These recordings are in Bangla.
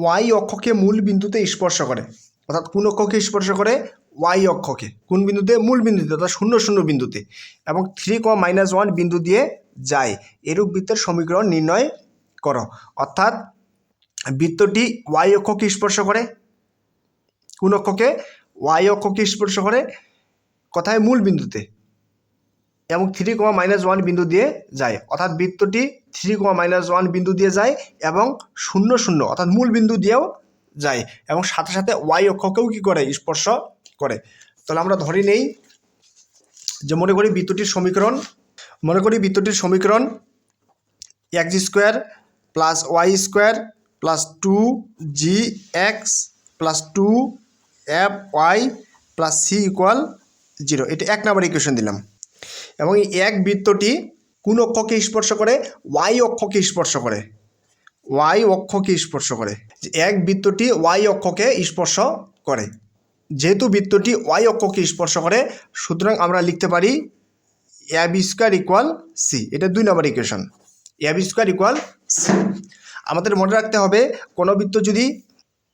ওয়াই অক্ষকে মূল বিন্দুতে স্পর্শ করে, অর্থাৎ কোন অক্ষকে স্পর্শ করে? ওয়াই অক্ষকে। কোন বিন্দুতে? মূল বিন্দুতে, অর্থাৎ 0 0 বিন্দুতে, এবং 3, -1 বিন্দু দিয়ে যায়। এরূপ বৃত্তের সমীকরণ নির্ণয় করো। অর্থাৎ বৃত্তটি ওয়াই অক্ষকে স্পর্শ করে। কোন অক্ষকে? ওয়াই অক্ষকে স্পর্শ করে। কোথায়? মূল বিন্দুতে, এবং 3, -1 বিন্দু দিয়ে যায়। অর্থাৎ বৃত্তটি 3, -1 বিন্দু দিয়ে যায় এবং 0 0 অর্থাৎ মূল বিন্দু দিয়েও যায়, এবং সাথে সাথে ওয়াই অক্ষকেও কি করে? স্পর্শ করে। তাহলে আমরা ধরে নেই যে মনে করি বৃত্তটির সমীকরণ x² + y² + 2gx + 2fy + c = 0। এটা 1 নম্বর ইকুয়েশন দিলাম। এবং এই এক বৃত্তটি কোন অক্ষকে স্পর্শ করে? ওয়াই অক্ষকে স্পর্শ করে। ওয়াই অক্ষকে স্পর্শ করে। এক বৃত্তটি ওয়াই অক্ষকে স্পর্শ করে। যেহেতু বৃত্তটি ওয়াই অক্ষকে স্পর্শ করে, সুতরাং আমরা লিখতে পারি ab² = c। এটা 2 নম্বর ইকুয়েশন। ab² = c। আমাদের মনে রাখতে হবে, কোনো বৃত্ত যদি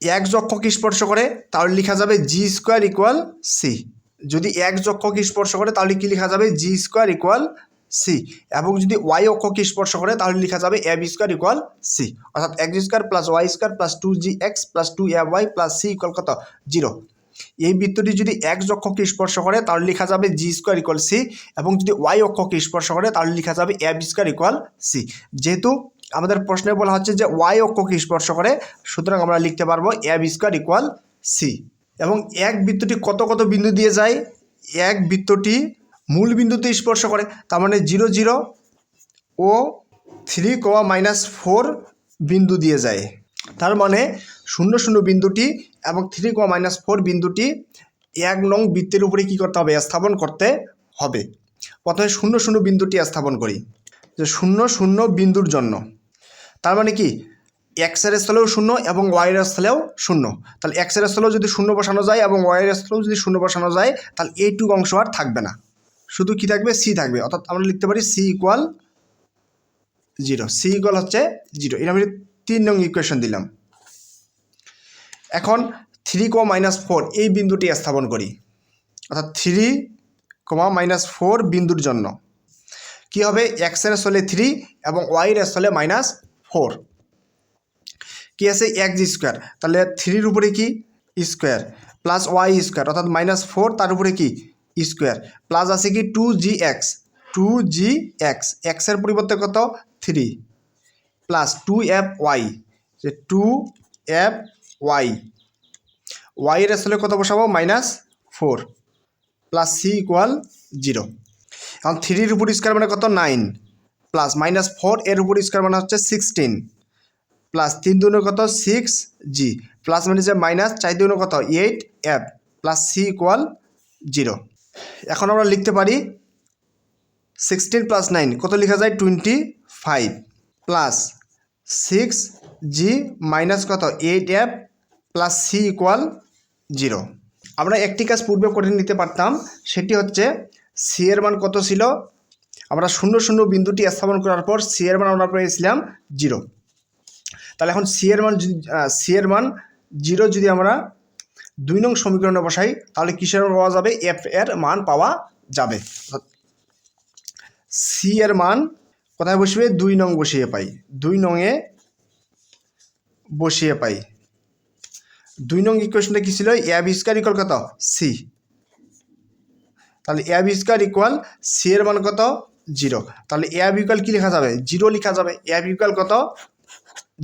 এক অক্ষকে স্পর্শ করে তাহলে লেখা যাবে g² = c। যদি এক অক্ষকে স্পর্শ করে তাহলে কি লেখা যাবে? g² = c। এবং যদি ওয়াই অক্ষকে স্পর্শ করে তাহলে লেখা যাবে ab² = c। অর্থাৎ x² + y² + 2gx + 2fy + c = কত? 0। এই বৃত্তটি যদি এক অক্ষকে স্পর্শ করে তাহলে লেখা যাবে g² = c, এবং যদি ওয়াই অক্ষকে স্পর্শ করে তাহলে লেখা যাবে ab² = c। যেহেতু আমাদের প্রশ্নে বলা হচ্ছে যে ওয়াই অক্ষকে স্পর্শ করে, সুতরাং আমরা লিখতে পারবো ab² = c। এবং এক বৃত্তটি কত কত বিন্দু দিয়ে যায়? এক বৃত্তটি মূল বিন্দুতে স্পর্শ করে, তার মানে 0 0 ও 3, -4 বিন্দু দিয়ে যায়। তার মানে 0 0 বিন্দুটি এবং 3, -4 বিন্দুটি 1 নং বৃত্তের উপরে কি করতে হবে? স্থাপন করতে হবে। প্রথমে 0 0 বিন্দুটি স্থাপন করি, যে 0 0 বিন্দুর জন্য। তার মানে কি? এক্সের স্থলেও 0 এবং ওয়াইয়ের স্থলেও 0। তাহলে এক্সের স্থলেও যদি 0 বসানো যায় এবং ওয়াইয়ের স্থলেও যদি 0 বসানো যায়, তাহলে এইটুকু অংশ আর থাকবে না, শুধু কি থাকবে? সি থাকবে। অর্থাৎ আমরা লিখতে পারি c = 0। c হচ্ছে 0। এটা আমি 3 নং ইকুয়েশন দিলাম। এখন 3, -4 এই বিন্দুটি স্থাপন করি, অর্থাৎ 3, -4 বিন্দুর জন্য কি হবে? এক্সের স্থলে 3 এবং ওয়াইয়ের স্থলে -4। কি আছে? x²। তাহলে 3-র উপরে কি? স্কোয়ার, প্লাস y² অর্থাৎ -4, তার উপরে কি? স্কোয়ার, প্লাস আছে কি? 2gx। এক্সের পরিবর্তে কত? 3, প্লাস 2fy, যে 2fy। ওয়াইয়ের স্থলে কত বসাবো? -4, প্লাস c = 0। এখন 3-র উপর স্কোয়ার মানে কত? 9, প্লাস -4 এর উপর স্কোয়ার মানে হচ্ছে 16, প্লাস 3 দুগুণে কত? 6g, প্লাস মানে যে মাইনাস 4 দুগুণে কত? 8f, plus c = 0। এখন আমরা লিখতে পারি 16 + 9 কত লেখা যায়? 25, প্লাস 6g মাইনাস কত? 8f, plus c = 0। আমরা একটি কাজ পূর্বে করে নিতে পারতাম, সেটি হচ্ছে c এর মান কত ছিল? আমরা 0 0 বিন্দুটি স্থাপন করার পর c এর মান আমরা পেয়েছিলাম 0। তাহলে এখন c এর মান 0 যদি আমরা 2 নং সমীকরণে বসাই, তাহলে কিসের মান পাওয়া যাবে? f এর মান পাওয়া যাবে। c এর মান কোথায় বসবে? 2 নং বসিয়ে পাই। 2 নংয়ে বসিয়ে পাই। 2 নং ইকুয়েশনটা কি ছিল? ab² = কত? c। তাহলে ab² = c এর মান কত? 0। তাহলে ab = কি লেখা যাবে? 0 লেখা যাবে। ab = কত?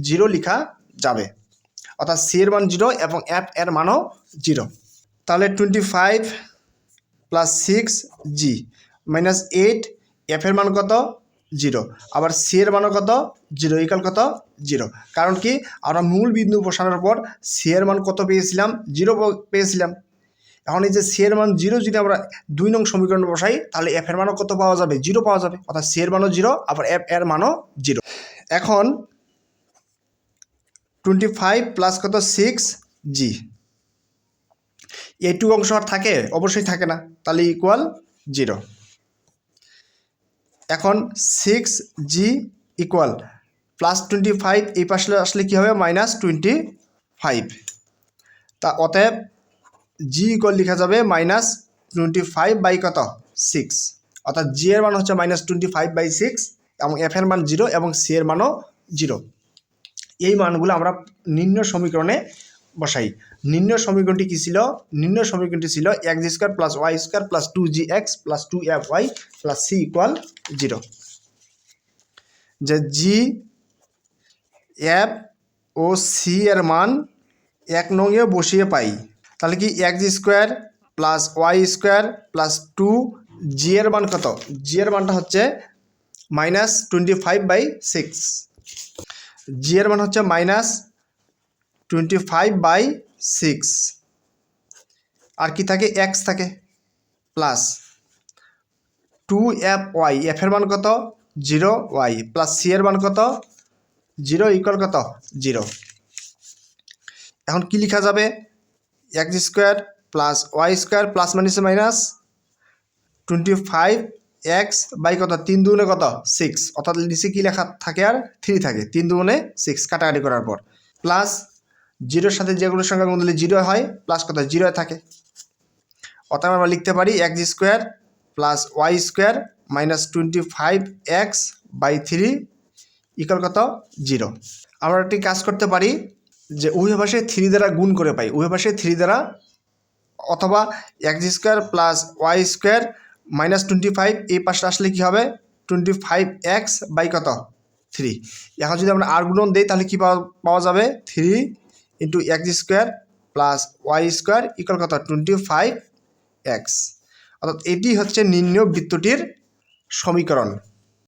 0 লেখা যাবে। অর্থাৎ c এর মান 0 এবং f এর মানও 0। তাহলে 25 প্লাস 6g মাইনাস 8, f এর মান কত? 0। আবার c এর মানও কত? 0 = কত? 0। কারণ কি? আমরা মূল বিন্দু বসানোর পর c এর মান কত পেয়েছিলাম? 0 পেয়েছিলাম। এখন এই যে c এর মান 0 যদি আমরা 2 নং সমীকরণে বসাই, তাহলে f এর মানও কত পাওয়া যাবে? 0 পাওয়া যাবে। অর্থাৎ c এর মানও 0, আবার f এর মানও 0। এখন 25 প্লাস কত? 6g, এইটুকু অংশ আর থাকে? অবশ্যই থাকে না, তাহলে = 0। এখন 6g = +25, এই পাশে আসলে কি হবে? -25। 5। তা অতএব জি ইকুয়াল লেখা যাবে -25 বাই কত 6, অর্থাৎ জি এর মান হচ্ছে -25/6 এবং এফ এর মান 0 এবং সি এর মানও 0। এই মানগুলো আমরা নির্ণয় সমীকরণে বসাই। নির্ণয় সমীকরণটি কী ছিল? নির্ণয় সমীকরণটি ছিল x² + y² + 2gx + 2fy + c = 0, যে জি, এফ ও সি এর মান 1 নংয়ে বসিয়ে পাই। তাহলে কি x² + y² + 2g এর মান কত? জি এর মানটা হচ্ছে -25/6, জি এর মান হচ্ছে -25/6, আর কি থাকে? x থাকে, প্লাস 2fy, এফ এর মান কত? 0y, প্লাস সি এর মান কত? 0 ইকুয়াল কত? 0। এখন কি লেখা যাবে? x² + y² প্লাস মাইনাসে মাইনাস 25x বাই কত? 3 দুগুণে কত? 6, অর্থাৎ নিচে কি লেখা থাকে? আর 3 থাকে। 3 দুগুণে 6 কাটাকাটি করার পর প্লাস 0-এর সাথে যেগুলোর সংখ্যা গুণ দিলে 0 হয়, প্লাস কত? 0 থাকে। অর্থাৎ আমরা লিখতে পারি x² + y² -25x/3 ইকুয়াল কত? 0। আমরা একটি কাজ করতে পারি যে উভয় পাশে 3 দ্বারা গুণ করে পাই, উভয় পাশে 3 দ্বারা, অথবা x² + y² -25 এই পাশে আসলে কি হবে? 25x বাই কত? 3। এখন যদি আমরা আর গুণন দিই তাহলে কি পাওয়া যাবে? 3 × x² + y² ইকুয়াল কত? 25x। অর্থাৎ এটি হচ্ছে নির্ণয় বৃত্তটির সমীকরণ।